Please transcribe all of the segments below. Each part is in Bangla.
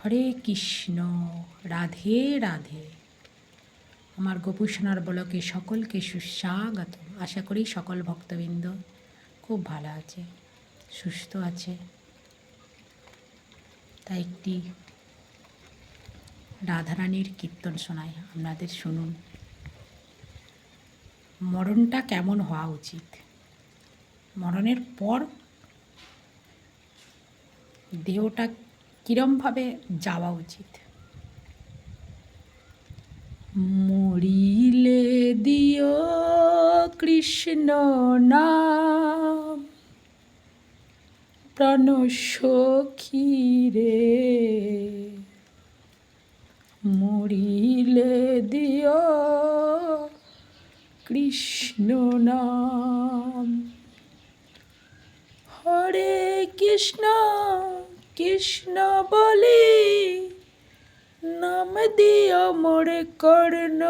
হরে কৃষ্ণ, রাধে রাধে। আমার গোপুসোনার ব্লকে সকলকে সুস্বাগত। আশা করি সকল ভক্তবৃন্দ খুব ভালো আছে, সুস্থ আছে। তাই একটি রাধারানীর কীর্তন শোনাই, আপনাদের শুনুন। মরণটা কেমন হওয়া উচিত, মরণের পর দেহটা কীরমভাবে যাওয়া উচিত। মরিলে দিও কৃষ্ণ নাম, প্রাণ সখী রে। মরিলে দিও কৃষ্ণ নাম। হরে কৃষ্ণ কৃষ্ণ বলি, নাম দিও মোরে কর্ণ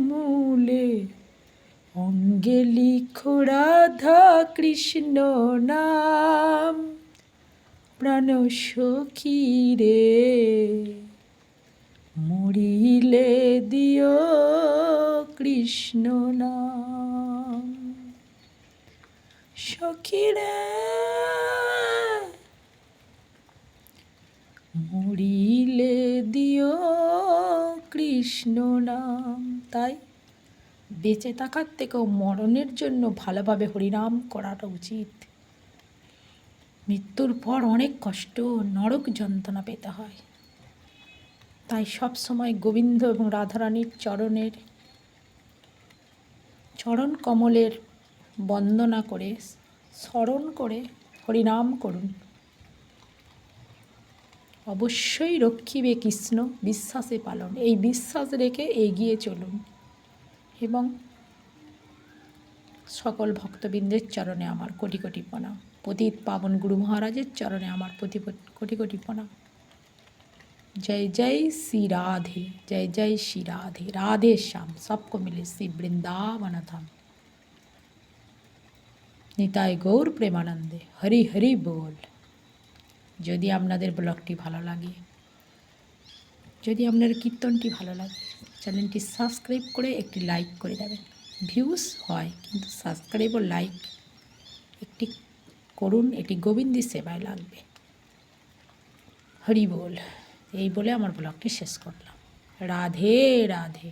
মূলে। অঙ্গে লিখো রাধা কৃষ্ণ নাম, প্রাণ সখী রে। মরিলে দিও কৃষ্ণ নাম। সখী রে মরিলে দিও কৃষ্ণ নাম। তাই বেঁচে থাকার থেকেও মরণের জন্য ভালোভাবে হরিনাম করাটা উচিত। মৃত্যুর পর অনেক কষ্ট, নরক যন্ত্রণা পেতে হয়। তাই সব সময় গোবিন্দ এবং রাধারানীর চরণ কমলের বন্দনা করে, স্মরণ করে হরিনাম করুন। অবশ্যই রক্ষিবে কৃষ্ণ, বিশ্বাসে পালন। এই বিশ্বাস রেখে এগিয়ে চলুন এবং সকল ভক্তবৃন্দের চরণে আমার কোটি কোটি প্রণাম। পতিত পাবন গুরু মহারাজের চরণে আমার কোটি কোটি প্রণাম। जय जय श्री राधे, जय जय श्री राधे। राधे श्याम सबको मिले श्री वृंदावन धाम। নিতাই গৌর প্রেমানন্দে। হরি হরি বল। যদি আপনাদের ব্লগটি ভালো লাগে, যদি আপনার কীর্তনটি ভালো লাগে, চ্যানেলটি সাবস্ক্রাইব করে একটি লাইক করে দেবেন। ভিউজ হয় কিন্তু সাবস্ক্রাইব ও লাইক একটি করুন, এটি গোবিন্দের সেবায় লাগবে। হরি বল। এই বলে আমার ব্লগটি শেষ করলাম। রাধে রাধে।